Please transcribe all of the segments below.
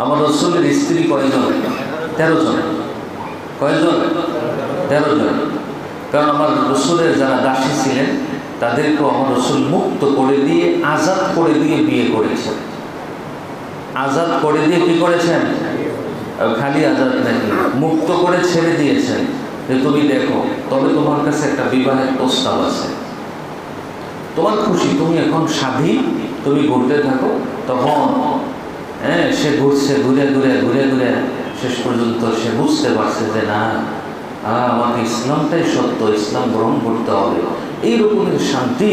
আমার রসুলের স্ত্রী কয়জন? 13 জন। কয়জন? 13 জন। কারণ আমার রসুলের যারা দাসী ছিলেন তাদেরকেও আমার রসুল মুক্ত করে দিয়ে, আজাদ করে দিয়ে বিয়ে করেছেন। আজাদ করে দিয়ে কি করেছেন? খালি আজাদ নাকি, মুক্ত করে ছেড়ে দিয়েছেন যে তুমি দেখো, তবে তোমার কাছে একটা বিবাহের প্রস্তাব আছে, তোমার খুশি, তুমি এখন স্বাধীন, তুমি ঘুরতে থাকো। তখন সে ঘুরছে, ঘুরে ঘুরে ঘুরে ঘুরে শেষ পর্যন্ত সে বুঝতে পারছে যে না, আমাকে ইসলামটাই সত্য, ইসলাম গ্রহণ করতে হবে। এই রকমের শান্তি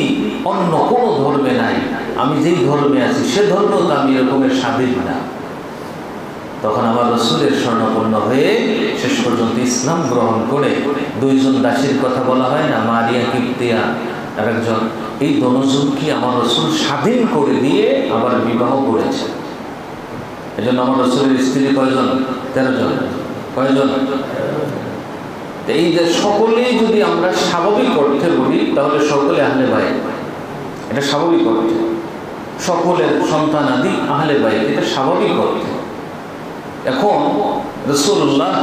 অন্য কোনো ধর্মে নাই, আমি যেই ধর্মে আছি সে ধর্মেও তো আমি এরকমের স্বাধীন না। তখন আমার রসুলের স্বর্ণপন্ন হয়ে শেষ পর্যন্ত ইসলাম গ্রহণ করে 2 জন দাসীর কথা বলা হয় না, মারিয়া কিপ্তিয়া আর একজন, এই দনজনকে আমার রসুল স্বাধীন করে দিয়ে আবার বিবাহ করেছে। এই জন্য আমার রসুলের স্ত্রী কয়জন? 13 জন। কয়জন? এই যে সকলেই যদি আমরা স্বাভাবিক অর্থে বলি তাহলে সকলে আহলে বাইত, এটা স্বাভাবিক অর্থে। সকলের সন্তান আদি আহলে বাইত, এটা স্বাভাবিক অর্থে। এখন রাসূলুল্লাহ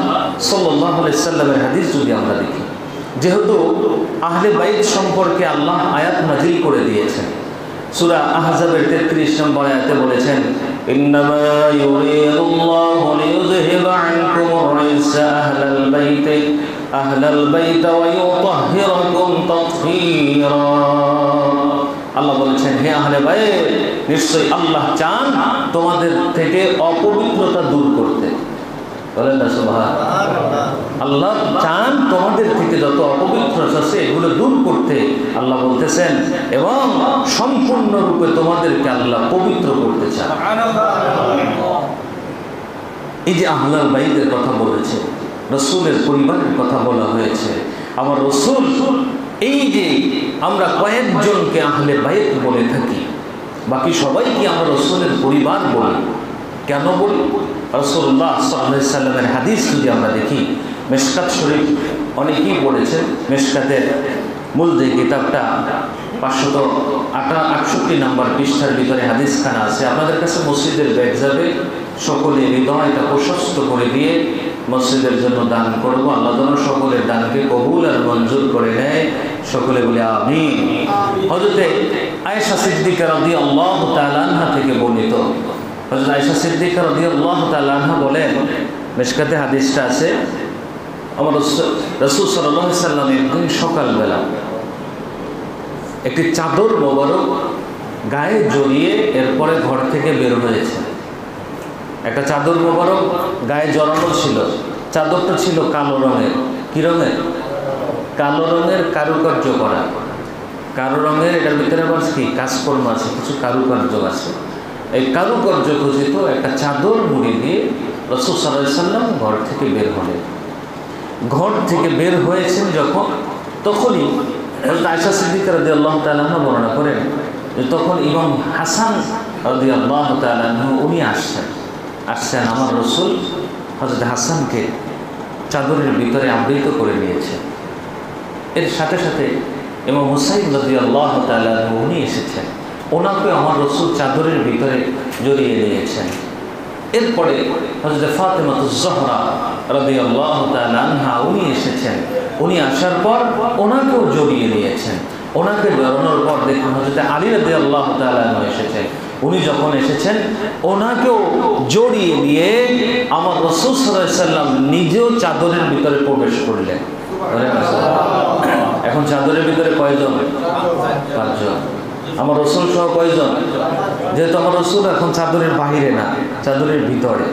সাল্লাল্লাহু আলাইহি সাল্লামের হাদিস যদি আমরা দেখি, যেহেতু আহলে বাইত সম্পর্কে আল্লাহ আয়াত নাযিল করে দিয়েছেন, সূরা আহজাবের 33 নম্বর আয়াতে বলেছেন, ইন্নামা ইউরিদুল্লাহু লিইউযহিবা আনকুমুর রিজসা আহলাল বাইত ওয়া ইউতাহহিরাকুম তাতহীরা। আল্লাহ বলেছেন, হে আহলে বাইত, নিশ্চয়ই আল্লাহ চান তোমাদের থেকে অপবিত্রতা দূর করতে। বলেন না সুবহানাল্লাহ। আল্লাহ চান তোমাদের থেকে যত অপবিত্রতা আছে এগুলো দূর করতে। আল্লাহ বলতেছেন, এবং সম্পূর্ণরূপে তোমাদেরকে আল্লাহ পবিত্র করতে চান। এই যে আহলাল বাইতের কথা বলেছে, রসুলের পরিবারের কথা বলা হয়েছে। আমার রসুল, এই যে আমরা কয়েকজনকে আহলে বাইত বলে থাকি, বাকি সবাইকে আমরা রসুলের পরিবার বলি। কেন বলি? রাসূলুল্লাহ সাল্লাল্লাহু আলাইহি সাল্লামের হাদিস যদি আমরা দেখি, মিশকাত শরীফ অনেকেই পড়েছেন। মিশকাতের মূল যে কিতাবটা 568 নম্বর পৃষ্ঠার ভিতরে হাদিসখানা আছে। আপনাদের কাছে মসজিদের ব্যাগ যাবে, সকলে হৃদয়টা প্রশস্ত করে দিয়ে মসজিদের জন্য দান করব। আল্লাহ যেন সকলের দানকে কবুল আর মঞ্জুর করে নেয়। সকলে বলে আমিন। হযরতে আয়েশা সিদ্দিকা রাদিয়াল্লাহু তাআলা আনহা থেকে বর্ণিত, হযরত আয়েশা সিদ্দিকা রাদিয়াল্লাহু তাআলা আনহা বলেন, মিশকাতে হাদিসটা আছে, আমার রাসূল সাল্লাল্লাহু আলাইহি সাল্লাম একদিন সকালবেলা একটি চাদর মোবারক গায়ে জড়িয়ে এরপরে ঘর থেকে বের হয়েছে। একটা চাদর মোবারক গায়ে জড়ানো ছিল, চাদরটা ছিল কালো রঙের। কি রঙের? কালো রঙের, কারুকার্য করা, কালো রঙের। এটার ভিতরে আবার কি কাজকর্ম আছে, কিছু কারুকার্য আছে। এই কারুকার্য খচিত একটা চাদর মুড়ি দিয়ে রাসূল সাল্লাল্লাহু আলাইহি সাল্লাম ঘর থেকে বের হলেন। ঘর থেকে বের হয়েছেন যখন, তখনই হযরত আয়েশা সিদ্দিকা রাদিয়াল্লাহু তাআলা আনহা বর্ণনা করেন যে তখন ইমাম হাসান রাদিয়াল্লাহু তাআলা আনহু উনি আসছেন। আমার রসুল হযরত হাসানকে চাদরের ভিতরে আবৃত করে নিয়েছে। এর সাথে সাথে ইমাম হুসাইন রাদিয়াল্লাহু তাআলা আনহু উনি এসেছেন, ওনাকে আমার রসুল চাদরের ভিতরে জড়িয়ে নিয়েছেন। এরপরে হযরত ফাতেমাতুজ জহরা রাদিয়াল্লাহু তাআলা আনহা উনি এসেছেন। উনি আসার পর ওনাকেও জড়িয়ে নিয়েছেন। ওনাকে জড়ানোর পর দেখুন হযরত আলী রাদিয়াল্লাহু তাআলা আনহু এসেছেন। উনি যখন এসেছেন ওনাকেও জড়িয়ে নিয়ে আমার রাসূল সাল্লাল্লাহু আলাইহি সাল্লাম নিজেও চাদরের ভিতরে প্রবেশ করলেন। এখন চাদরের ভিতরে কয়জন? 5 জন। আমার রসুল সহ কয়জন? যেহেতু আমার রসুল এখন চাদরের বাহিরে না, চাদরের ভিতরে।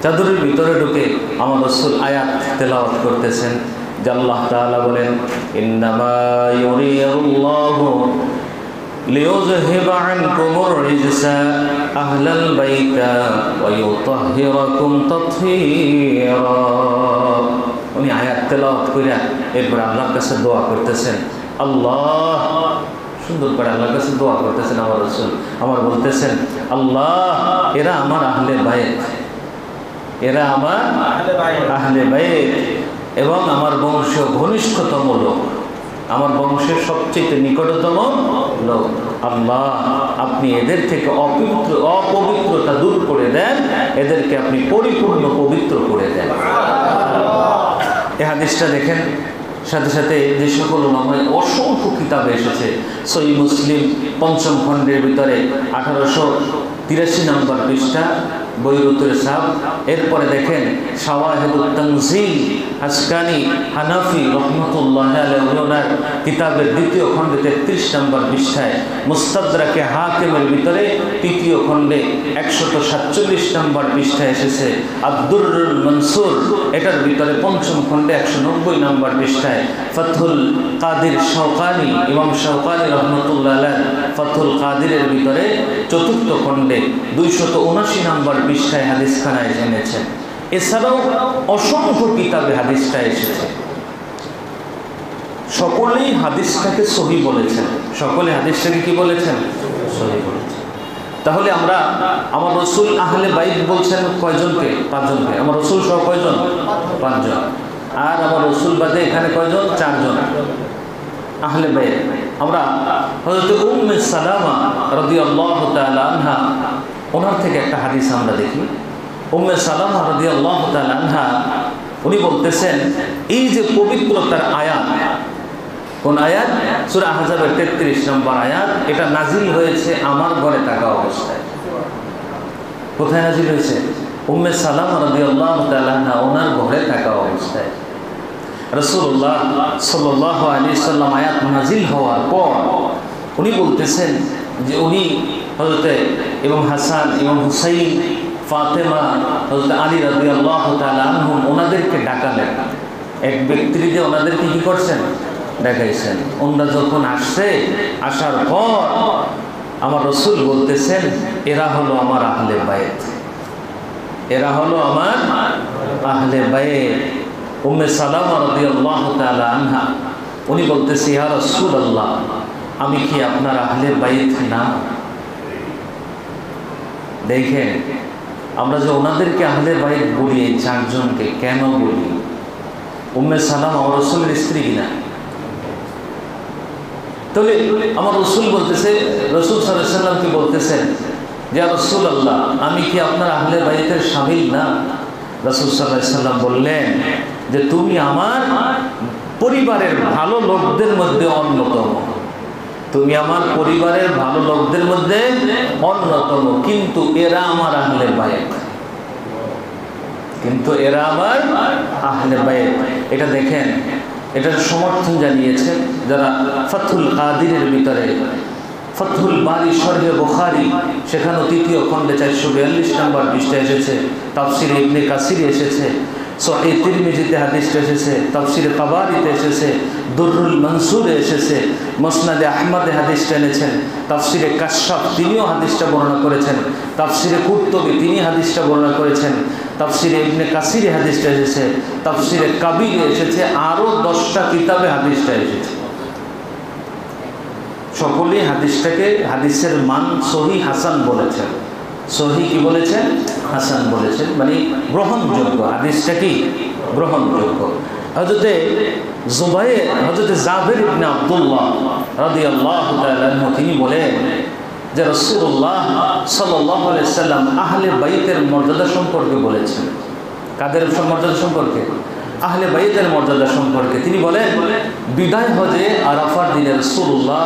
চাদরের ভিতরে ঢুকে আমার রসুল আয়াত তেলাওয়াত করতেছেন যে আল্লাহ তাআলা বলেন, ইন্নামা ইউরিদুল্লাহু লিইউযহিবা আনকুমুর রিজসা আহলাল বাইতা ওয়া ইউতাহহিরাকুম তাতহীরা। উনি আয়াত তেলাওয়াত করে এরপর আল্লাহর কাছে দোয়া করতেছেন। আল্লাহ, সুন্দর করে আল্লাহর কাছে দোয়া করতেছেন আমার রাসূল। আমার বলতেছেন, আল্লাহ, এরা আমার আহলে বাইত, এরা আমার আহলে বাইত এবং আমার বংশ ঘনিষ্ঠতম লোক, আমার বংশের সবচেয়ে নিকটতম লোক। আল্লাহ, আপনি এদের থেকে অপবিত্রতা দূর করে দেন এদেরকে আপনি পরিপূর্ণ পবিত্র করে দেন। এই হাদিসটা দেখেন, সাথে সাথে যে সকল নামে অসংখ্য কিতাবে এসেছে। সহিহ মুসলিম ৫ম খণ্ডের ভিতরে 1883 নম্বর পৃষ্ঠা বৈরুতের সাহেব। এরপরে দেখেন শাওয়াহিদুত তানজিল আসকানি হানাফি রহমতুল্লাহ আলাইহি ওনার কিতাবের ২য় খণ্ডে ৩৩ নম্বর পৃষ্ঠায়, মুস্তাদরাকে হাকিমের ভিতরে ৩য় খণ্ডে ১৪৭ নম্বর পৃষ্ঠায় এসেছে। আদ-দুররুল মনসুর এটার ভিতরে ৫ম খণ্ডে ১৯০ নম্বর পৃষ্ঠায়, ফাতহুল কাদির শাওকানি ইমাম শাওকানি রহমতুল্লাহ আলাইহি ফাতহুল কাদিরের ভিতরে ৪র্থ খণ্ডে ২৭৯ নম্বর পৃষ্ঠায় হাদিসখানায় এনেছেন। এছাড়াও অসংখ্য কিতাবে হাদিসটা এসেছে। সকলেই হাদিসটাকে সহিহ বলেছেন। সকলে হাদিসটাকে কি বলেছেন? সহিহ বলেছেন। তাহলে আমরা আমার রাসূল আহলে বাইত বলছেন কয়জনকে? ৫ জনকে। আমার রাসূল সহ কয়জন? ৫ জন। আর আমার রাসূল বাদে এখানে কয়জন? ৪ জন আহলে বাইত। আমরা হযরত উম্মে সালামা রাদিয়াল্লাহু তাআলা আনহা ওনার থেকে একটা হাদিস আমরা দেখি। উম্মে সালামা রাদিয়াল্লাহু তাআলা আনহা উনি বলতেছেন, এই যে পবিত্রতার আয়াত, কোন আয়াত? সূরা আহজাবের ৩৩ নম্বর আয়াত। এটা নাজিল হয়েছে আমার ঘরে থাকা অবস্থায়। কোথায় নাজিল হয়েছে? উম্মে সালামা রাদিয়াল্লাহু তাআলা আনহা ওনার ঘরে থাকা অবস্থায়। রাসূলুল্লাহ সাল্লাল্লাহু আলাইহি সাল্লাম আয়াত নাজিল হওয়ার পর উনি বলতেছেন যে উনি হযরতে ইমাম হাসান, ইমাম হুসাইন, ফাতেমা, হযরত আলী রাদিয়াল্লাহু তাআলা আনহুম ওনাদেরকে ডাকালেন। এক ব্যক্তি দিয়ে ওনাদেরকে কি করছেন? ডাকাইছেন। ওনারা যখন আসছে, আসার পর আমার রাসূল বলতেছেন, এরা হলো আমার আহলে বাইত, এরা হলো আমার আহলে বাইত। উম্মে সালামা রাদিয়াল্লাহু তাআলা আনহা উনি বলতেছে, ইয়া রাসূলুল্লাহ, আমি কি আপনার আহলে বাইত না? দেখেন, আমরা যে ওনাদেরকে আহলে বাইত বলি, এই ৪ জনকে কেন বলি? উম্মে সালামা আমার রাসূলের স্ত্রী কিনা? তাহলে আমার রাসূল বলতেছে, রাসূল সাল্লাল্লাহু আলাইহি সাল্লামকে বলতেছেন, ইয়া রাসূলুল্লাহ, আমি কি আপনার আহলে বাইতের শামিল না? রাসূল সাল্লাল্লাহু আলাইহি সাল্লাম বললেন যে তুমি আমার পরিবারের ভালো লোকদের মধ্যে অন্যতম, তুমি আমার পরিবারের ভালো লোকদের মধ্যে অন্যতম, কিন্তু এরা আমার আহলে বাইত, কিন্তু এরা আমার আহলে বাইত। এটা দেখেন, এটার সমর্থন জানিয়েছেন যারা ফাতহুল কাদিরের ভিতরে, ফাতহুল বারি শরহে বুখারী, সেখানেও ৩য় খণ্ডে ৪৪২ নম্বর পৃষ্ঠায় এসেছে। তাফসিরে ইবনে কাসির এসেছে, সহিহ তিরমিজিতে হাদিসটা এসেছে, তাফসিরে তাবারিতে এসেছে, দুররুল মনসুরে এসেছে, মুসনাদে আহমদে হাদিসটা এনেছেন, তাফসিরে কাশফ তিনিও হাদিসটা বর্ণনা করেছেন, তাফসিরে কুরতুবী তিনি হাদিসটা বর্ণনা করেছেন, তাফসিরে ইবনে কাসিরে হাদিসটা এসেছে, তাফসিরে কাবীরে এসেছে, আরও 10টা কিতাবে হাদিসটা এসেছে। সকলেই হাদিসটাকে, হাদিসের মান সহিহ হাসান বলেছেন। সহিহ কি বলেছেন? হাসান বলেছেন, মানে গ্রহণযোগ্য। হাদিসটা কি? গ্রহণযোগ্য। হযরতে জুবাইর, হযরতে জাবির ইবনে আব্দুল্লাহ রাদিয়াল্লাহু তাআলা আনহু তিনি বলেন যে রাসূলুল্লাহ সাল্লাল্লাহু আলাইহি সাল্লাম আহলে বাইতের মর্যাদা সম্পর্কে বলেছেন। কাদের মর্যাদা সম্পর্কে? আহলে বাইতের মর্যাদা সম্পর্কে তিনি বলেন, বিদায় হজে আরাফার দিনে রাসূলুল্লাহ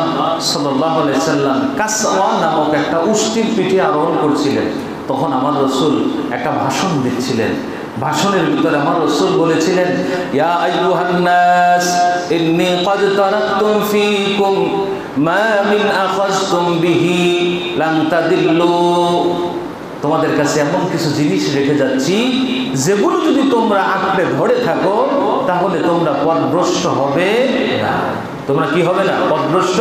সাল্লাল্লাহু আলাইহি সাল্লাম কাসওয়া নামক একটা উষ্টির পিঠে আরোহণ করছিলেন। তখন আমার রাসূল একটা ভাষণ দিচ্ছিলেন। ভাষণের ভিতরে আমার রাসূল বলেছিলেন, ইয়া আইয়ুহান নাস ইন্নী ক্বাদ তারাকতুম ফীকুম মা মিন আখাযতুম বিহি লান তাদিল্লু। তোমাদের কাছে এমন কিছু জিনিস রেখে যাচ্ছি, যেগুলো যদি তোমরা আঁকড়ে ধরে থাকো তাহলে তোমরা পথভ্রষ্ট হবে না। তোমরা কি হবে না? পথভ্রষ্ট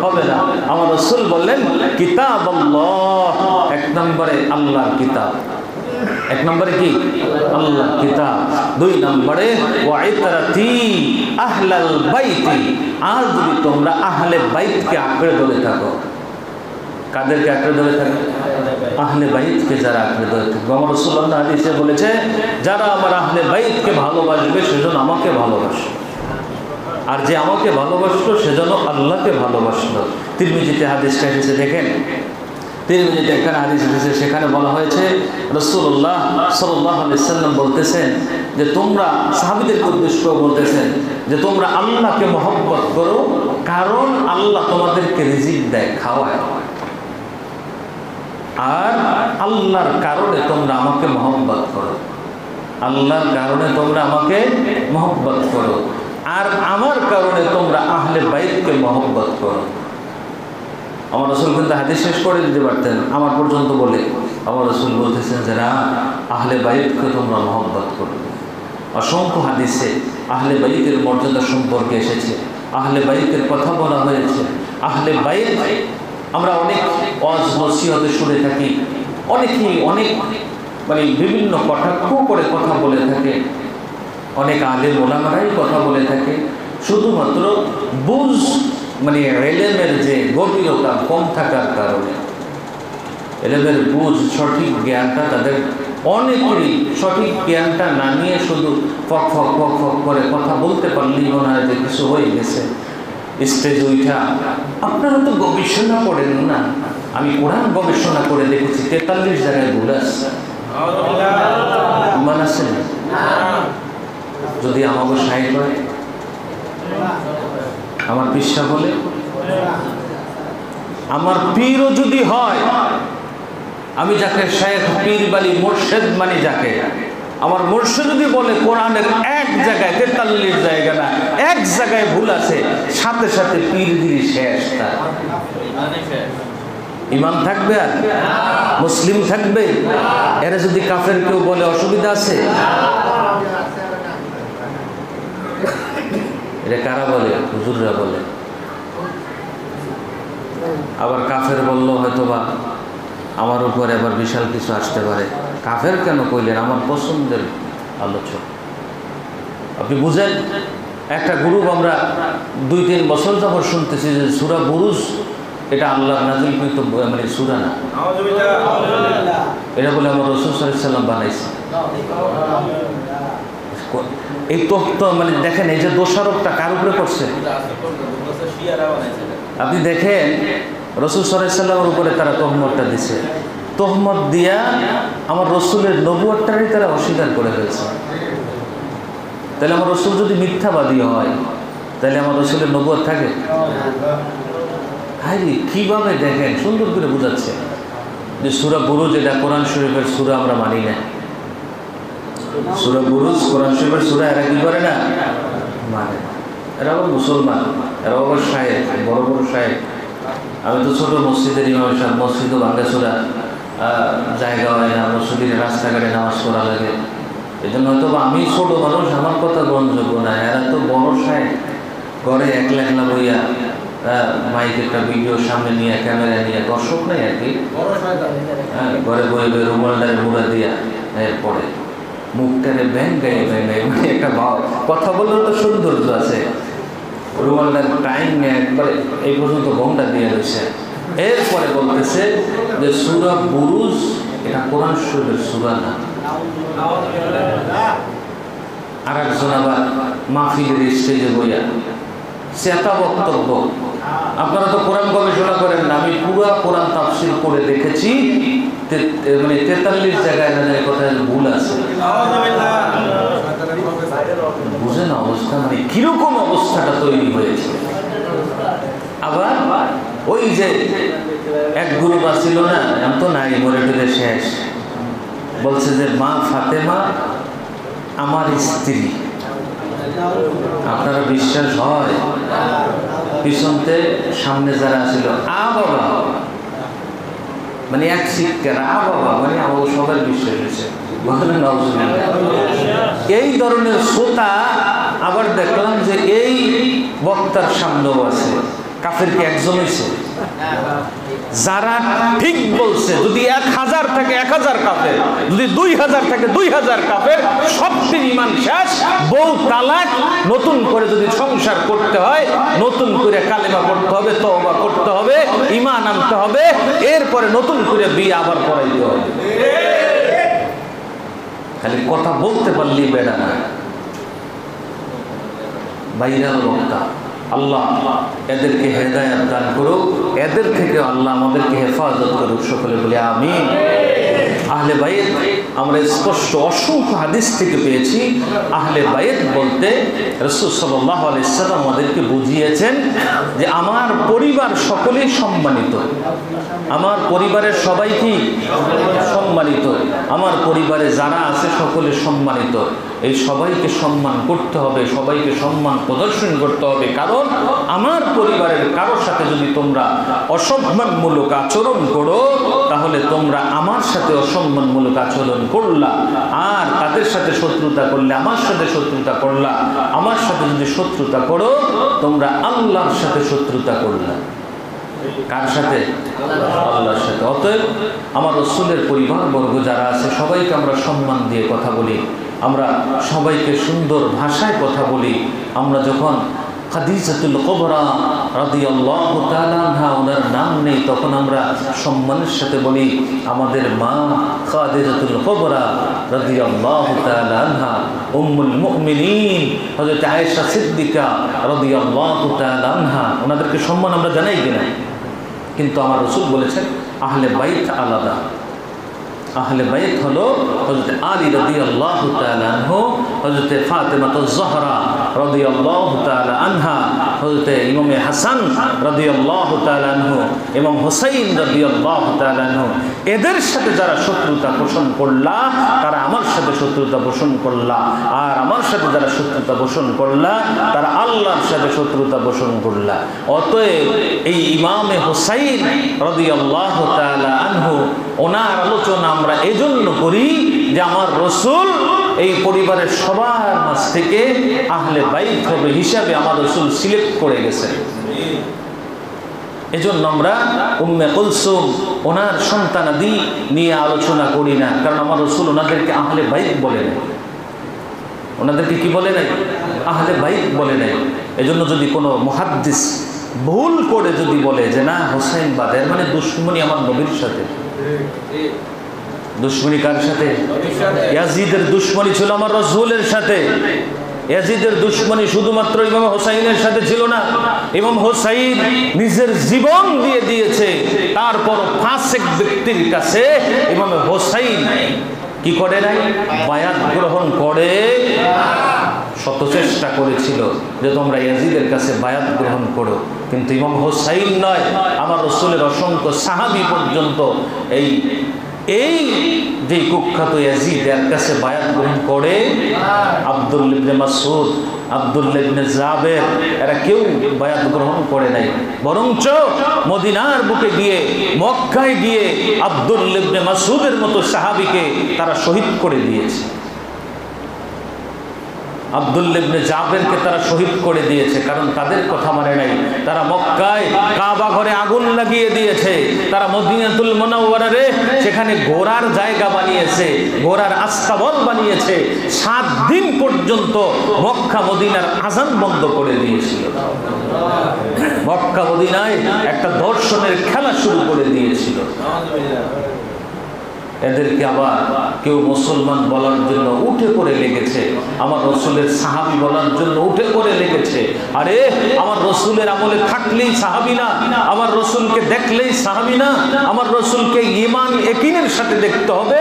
হবে না। আমার রাসূল বললেন, কিতাবাল্লাহ, ১ নম্বরে আল্লাহর কিতাব। ১ নম্বরে কি? আল্লাহর কিতাব। ২ নম্বরে ওয়া ইতরাতি আহলাল বাইতি, আর যদি তোমরা আহলে বাইতকে আঁকড়ে ধরে থাকো। কাদেরকে আঁকড়ে ধরে থাকে? আহলে বাইতকে যারা আঁকড়ে ধরে থাকবে। আমার রাসূলুল্লাহ হাদিসে বলেছে, যারা আমার আহলে বাইতকে ভালোবাসবে সেজন্য আমাকে ভালোবাসে, আর যে আমাকে ভালোবাসলো সেজন্য আল্লাহকে ভালোবাসলো। তিরমিজিতে হাদিসটা এসেছে, দেখেন তিরমিজিতে একটা হাদিস এসেছে, সেখানে বলা হয়েছে রাসূলুল্লাহ সাল্লাল্লাহু আলাইহি ওয়াসাল্লাম বলতেছেন যে তোমরা, সাহাবীদেরকে উদ্দেশ্য করে বলতেছেন যে তোমরা আল্লাহকে মহব্বত করো, কারণ আল্লাহ তোমাদেরকে রিজিক দেয়, খাওয়ায়, আর আল্লাহর কারণে তোমরা আমাকে মহব্বত করো, আল্লাহর কারণে তোমরা আমাকে মহব্বত করো, আর আমার কারণে তোমরা আহলে বাইতকে মহব্বত করো। আমার রাসূল কিন্তু হাদিস শেষ করে দিতে পারতেন আমার পর্যন্ত বলে, আমার রাসূল বলতেছেন যে না, আহলে বাইতকে তোমরা মহব্বত করো। অসংখ্য হাদিসে আহলে বাইতের মর্যাদা সম্পর্কে এসেছে, আহলে বাইতের কথা বলা হয়েছে। আহলে বাইত আমরা অনেক ওয়াজ নসিহতে শুনে থাকি, অনেকেই অনেক বিভিন্ন কটাক্ষ করে কথা বলে থাকে, অনেক আলেম ওলামারাই কথা বলে থাকে, শুধুমাত্র বুঝ এলেমের যে গভীরতা কম থাকার কারণে, এলেমের বুঝ সঠিক জ্ঞানটা তাদের অনেকেরই সঠিক জ্ঞানটা না নিয়ে শুধু ফক ফক ফক ফক করে কথা বলতে পারলেই মনে হয় যে কিছু হয়ে গেছে। স্টেজে উঠা, আপনারা তো গবেষণা করেন না, আমি কোরআন গবেষণা করে দেখেছি 43 জায়গায় ভুল আছে, মান আছে না? যদি আমাকে সাহেব হয়, আমার পিসা বলে, আমার পীরও যদি হয়, আমি যাকে শেখ পীর বলি, মুর্শিদ মানি যাকে, আমার মুর্শিদ যদি বলে কোরআনের এক জায়গায় 43 জায়গা না, এক জায়গায় ভুল আছে, সাথে সাথে পীরগিরি শেষ, তার ইমান থাকবে আর মুসলিম থাকবে? এরা যদি কাফের কেউ বলে অসুবিধা আছে? এটা কারা বলে? হুজুররা বলে। আবার কাফের বললো হয়তোবা আমার উপরে আবার বিশাল কিছু আসতে পারে। কাফের কেন কইলেন? আমার পছন্দের আলোচক। আপনি বুঝেন, একটা গ্রুপ আমরা 2-3 বছর যাবত শুনতেছি যে সূরা বুরুজ এটা আল্লাহর নাযিলকৃত সূরা না, এটা বলে আমার রাসূল সাল্লাল্লাহু আলাইহি ওয়াসাল্লাম বানাইছে। এই তথ্য দেখেন, এই যে দোষারোপটা কার উপরে করছে? আপনি দেখেন রাসূল সাল্লাল্লাহু আলাইহি ওয়াসাল্লামের উপরে তারা তহমতটা দিছে, তহমত দিয়া আমার রাসূলের নবুয়তটাই তারা অস্বীকার করে ফেলছে। তাহলে আমার রাসূল যদি মিথ্যাবাদী হয়, তাহলে আমার রাসূলের নবুয়ত থাকে? হাই, কিভাবে দেখেন সুন্দর করে বোঝাচ্ছে যে সূরা বুরুজ এটা কোরআন শরীফের সূরা আমরা মানি না। সূরা বুরুজ কোরআন শরীফের সূরা, এরা কি করে না? মানে এরা আবার মুসলমান, এরা আবার শায়েখ, বড় বড় শায়েখ। আমি তো ছোট মসজিদের ইমাম সাহেব, মসজিদও ভাঙ্গাচোরা, জায়গা হয় না, মসজিদের রাস্তাঘাটে নামাজ পড়া লাগে, এই জন্য হয়তো আমি ছোট মানুষ, আমার কথা গ্রহণযোগ্য না। এরা তো বড় শায়েখ, ঘরে একলা একলা বইয়া মাইক একটা ভিডিও সামনে নিয়ে, ক্যামেরা নিয়ে, দর্শক নেই আর কি, ঘরে বই বই রুমালটারে মুড়া দিয়া এরপরে মুখটারে ব্যাং গায়ে ব্যাং গায়ে, একটা কথা বললেও তো সৌন্দর্য আছে, রুমালটার টাইম নিয়ে একবারে এই পর্যন্ত ঘোমটা দিয়ে রয়েছে। এরপরে বলতেছে যে সূরা বুরুজ এটা কোরআন শরীফের সূরা না। আর একজন আবার মাহফিলের স্টেজে বইয়া সেটা বক্তব্য, আপনারা তো কোরআন গবেষণা করেন না, আমি পুরো কোরআন তাফসীর করে দেখেছি, 43 জায়গায় না যায় কোথায় ভুল আছে। বুঝেন অবস্থা, কিরকম অবস্থাটা তৈরি হয়েছে। আবার ওই যে এক গ্রুপ আসছিল না, এমন তো নাই, মরে টরে শেষ, বলছে যে মা ফাতেমা আমার স্ত্রী। আপনারা বিশ্বাস হয়? পিছনতে সামনে যারা ছিল বাবা, এক শিক্ষার বাবা, আমার সবার বিশ্বাস হয়েছে। এই ধরনের শ্রোতা আবার দেখলাম যে এই বক্তার সামনেও আছে। কাফের কি একজন হয়েছে? যারা ঠিক বলছে, যদি 1000 থাকে 1000 কাফের, যদি 2000 থাকে 2000 কাফের, সবটির ইমান শেষ। বউ তালাক, নতুন করে যদি সংসার করতে হয়, নতুন করে কালেমা পড়তে হবে, তওবা করতে হবে, ইমান আনতে হবে, এরপরে নতুন করে বিয়ে আবার করাইতে হবে। খালি কথা বলতে পারলেই বেড়া না, বাইরাল বক্তা। আল্লাহ এদেরকে হেদায়েত দান করুক, এদের থেকে আল্লাহ আমাদেরকে হেফাজত করুক। সকলে বলি আমিন। আহলে বাইত আমরা স্পষ্ট অসংখ্য হাদিস থেকে পেয়েছি। আহলে বাইত বলতে রাসূল সাল্লাল্লাহু আলাইহি ওয়াসাল্লাম আমাদেরকে বুঝিয়েছেন যে আমার পরিবার সকলেই সম্মানিত, আমার পরিবারের সবাই কি সম্মানিত, আমার পরিবারে যারা আছে সকলে সম্মানিত। এই সবাইকে সম্মান করতে হবে, সবাইকে সম্মান প্রদর্শন করতে হবে। কারণ আমার পরিবারের কারোর সাথে যদি তোমরা অসম্মানমূলক আচরণ করো, তাহলে তোমরা আমার সাথে অসম্মানমূলক আচরণ করলা। আর তাদের সাথে শত্রুতা করলে আমার সাথে শত্রুতা করলা। আমার সাথে যদি শত্রুতা করো, তোমরা আল্লাহর সাথে শত্রুতা করলা। কার সাথে? আল্লাহর সাথে। অতএব আমার রাসূলের পরিবারবর্গ যারা আছে সবাইকে আমরা সম্মান দিয়ে কথা বলি, আমরা সবাইকে সুন্দর ভাষায় কথা বলি। আমরা যখন খাদিজাতুল কুবরা রাদিয়াল্লাহু তাআলা আনহা ওনার নাম নেই, তখন আমরা সম্মানের সাথে বলি আমাদের মা খাদিজাতুল কুবরা রাদিয়াল্লাহু তাআলা আনহা, উম্মুল মুমিনিন হযরত আয়েশা সিদ্দিকা রাদিয়াল্লাহু তাআলা আনহা। ওনাদেরকে সম্মান আমরা জানাই কিনা? কিন্তু আমার রাসূল বলেছেন আহলে বাইত আলাদা। আহলে বাইত হলো হযরত আলী রাদিয়াল্লাহু তাআলা আনহু, হযরত ফাতেমাতুজ জহরা রাদিয়াল্লাহু তাআলা আনহা, হযরত ইমাম হাসান রাদিয়াল্লাহু তাআলা আনহু এবং হুসাইন রাদিয়াল্লাহু তাআলা আনহু। এদের সাথে যারা শত্রুতা পোষণ করলা, তারা আমার সাথে শত্রুতা পোষণ করলা। আর আমার সাথে যারা শত্রুতা পোষণ করলা, তারা আল্লাহর সাথে শত্রুতা পোষণ করলা। অতএব এই ইমামে হুসাইন রাদিয়াল্লাহু তাআলা আনহু, ওনার আলোচনা আমরা এজন্য করি যে আমার রাসূল এই পরিবারের সবার মাঝ থেকে আহলে বাইত হবে হিসাবে আমার রাসূল সিলেক্ট করে গেছে। এজন্য আমরা উম্মে কুলসুম ওনার সন্তানাদি নিয়ে আলোচনা করি না, কারণ আমার রাসূল ওনাদেরকে আহলে বাইত বলে নাই। ওনাদেরকে কি বলে নাই? আহলে বাইত বলে নাই। এজন্য যদি কোনো মুহাদ্দিস ভুল করে যদি বলে যে না হোসেন বাদের মানে দুশমনি আমার নবীর সাথে, দুশমনি কার সাথে? ইয়াজিদের দুশমনি ছিল আমার রাসূলের সাথে। ইয়াজিদের দুশমনি শুধুমাত্র ইমাম হোসাইনের সাথে ছিল না, ইমাম হোসাইন নিজের জীবন দিয়ে দিয়েছে। তারপর ফাসিক ব্যক্তির কাছে ইমাম হোসাইন কি করে নাই? বায়াত গ্রহণ করে শত চেষ্টা করেছিল যে তোমরা ইয়াজিদের কাছে বায়াত গ্রহণ করো, কিন্তু ইমাম হোসাইন নয়, আমার রাসূলের অসংখ্য সাহাবী পর্যন্ত এই যে কুখ্যাত ইয়াজিদ এর কাছে বায়াত গ্রহণ করে। আব্দুল্লাহ ইবনে মাসউদ, আব্দুল্লাহ ইবনে জাবের, এরা কেউ বায়াত গ্রহণ করে নাই, বরঞ্চ মদিনার বুকে গিয়ে মক্কায় গিয়ে আব্দুল্লাহ ইবনে মাসউদের মতো সাহাবীকে তারা শহীদ করে দিয়েছে। আব্দুল্লাহ ইবনে জাবেরকে তারা শহীদ করে দিয়েছে, কারণ তাদের কথা মানে নাই। তারা মক্কায় কাবা ঘরে আগুন লাগিয়ে দিয়েছে, তারা মদিনাতুল মুনাওয়ারারে সেখানে ঘোড়ার জায়গা বানিয়েছে, ঘোড়ার আস্তাবল বানিয়েছে। 7 দিন পর্যন্ত মক্কা মদিনার আযান বন্ধ করে দিয়েছিল। মক্কা মদিনায় একটা দর্শনের খেলা শুরু করে দিয়েছিল। এদেরকে আবার কেউ মুসলমান বলার জন্য উঠে পড়ে লেগেছে, আমার রাসূলের সাহাবী বলার জন্য উঠে পড়ে লেগেছে। আরে আমার রাসূলের আমলে থাকলেই সাহাবী না, আমার রাসূলকে দেখলেই সাহাবী না, আমার রাসূলকে ঈমান ইয়াকিনের সাথে দেখতে হবে,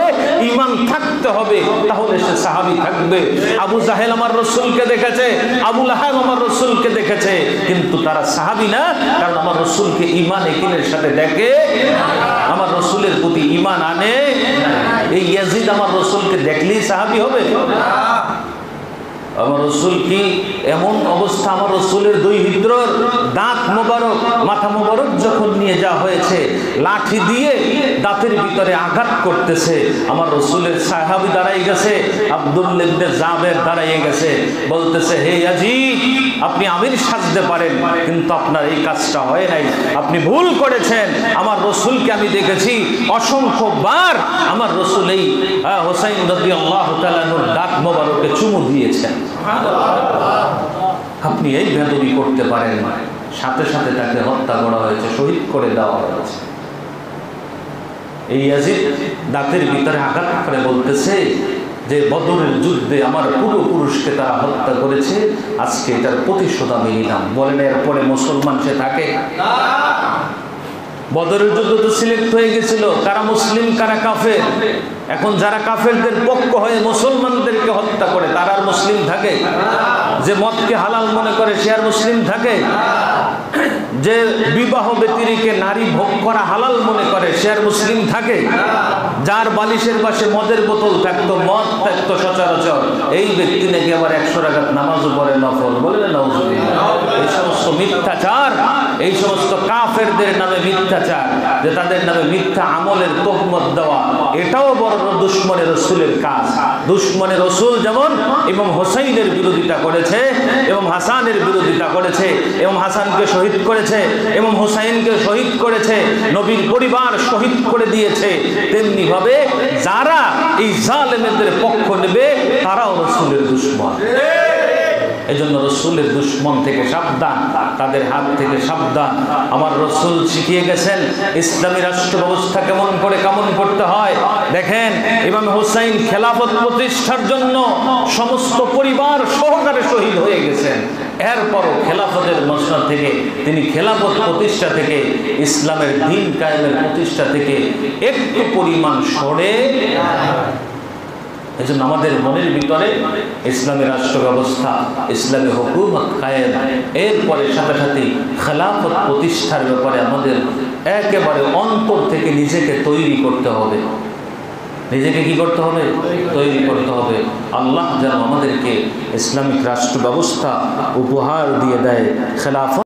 ঈমান থাকতে হবে, তাহলে সে সাহাবী থাকবে। আবু জাহেল আমার রাসূলকে দেখেছে, আবু লাহাব আমার রাসূলকে দেখেছে, কিন্তু তারা সাহাবী না, কারণ আমার রাসূলকে ঈমান ইয়াকিনের সাথে দেখে, আমার রাসূলের প্রতি ঈমান আনে। এই ইয়াজিদ আমার রাসূলকে দেখলেই সাহাবী হবে? আমার রাসূল কি এমন অবস্থা, আমার রাসূলের দুই হিজড়ার দাঁত মোবারক, মাথা মোবারক যখন নিয়ে যাওয়া হয়েছে, লাঠি দিয়ে দাঁতের ভিতরে আঘাত করতেছে, আমার রাসূলের সাহাবী দাঁড়াই গেছে, আব্দুল্লাহ ইবনে জাবের দাঁড়াইয়ে গেছে, বলতেছে হে ইয়াজিদ, আপনি আমির সাজতে পারেন, কিন্তু আপনার এই কাজটা হয় নাই, আপনি ভুল করেছেন। আমার রাসূলকে আমি দেখেছি অসংখ্যবার আমার রাসূল এই হোসাইন রাদিয়াল্লাহু তাআলা আনহুর দাঁত মোবারকে চুমু দিয়েছেন। আপনি এই বেদবি করতে পারেন না। সাথে সাথে তাকে হত্যা করা হয়েছে, শহীদ করে দেওয়া হয়েছে। এই ইয়াজিদ দাঁতের ভিতরে আঘাত করে বলতেছে যে বদরের যুদ্ধে আমার পূর্বপুরুষকে তারা হত্যা করেছে, আজকে এটার প্রতিশোধ আমি নিলাম। বলেন এরপরে মুসলমান সে থাকে? বদরের যুদ্ধ তো সিলেক্ট হয়ে গেছিল কারা মুসলিম কারা কাফের। এখন যারা কাফেরদের পক্ষ হয়ে মুসলমানদেরকে হত্যা করে তারা আর মুসলিম থাকে? যে মদকে হালাল মনে করে সে আর মুসলিম থাকে? যে বিবাহ ব্যতিরেকে নারী ভোগ করা হালাল মনে করে সে আর মুসলিম থাকে? যার বালিশের পাশে মদের বোতল থাকতো, মদ থাকতো সচরাচর, এই ব্যক্তি নাকি আবার 100 রাকাত নামাজও পড়ে নফল। বলে না নাউজুবিল্লাহ। এই সমস্ত মিথ্যাচার, এই সমস্ত কাফেরদের নামে মিথ্যাচার, যে তাদের নামে মিথ্যা আমলের তহমত দেওয়া, এটাও বড় দুশমনে রসুলের কাজ। দুশমনে রসুল যেমন ইমাম হোসাইনের বিরোধিতা করেছে, ইমাম হাসানের বিরোধিতা করেছে, ইমাম হাসানকে শহীদ করেছে, ইমাম হোসাইনকে শহীদ করেছে, নবীর পরিবার শহীদ করে দিয়েছে, তেমনি ভাবে যারা এই জালেমদের পক্ষ নেবে তারাও রসুলের দুশমন। এই জন্য রসুলের দুশমন থেকে সাবধান, তাদের হাত থেকে সাবধান। আমার রসুল শিখিয়ে গেছেন ইসলামী রাষ্ট্র ব্যবস্থা কেমন করতে হয়। দেখেন ইমাম হুসাইন খেলাফত প্রতিষ্ঠার জন্য সমস্ত পরিবার সহকারে শহীদ হয়ে গেছেন, এরপরও খেলাফতের মসনদ থেকে তিনি খেলাফত প্রতিষ্ঠা থেকে ইসলামের দ্বীন কায়েমের প্রতিষ্ঠা থেকে একটু পরিমাণ সরে। এই জন্য আমাদের মনের ভিতরে ইসলামী রাষ্ট্র ব্যবস্থা, ইসলামী হুকুমত কায়েম, এরপরে সাথে সাথে খেলাফত প্রতিষ্ঠার ব্যাপারে আমাদের একেবারে অন্তর থেকে নিজেকে তৈরি করতে হবে। নিজেকে কি করতে হবে? তৈরি করতে হবে। আল্লাহ যেন আমাদেরকে ইসলামিক রাষ্ট্র ব্যবস্থা উপহার দিয়ে দেয়, খেলাফত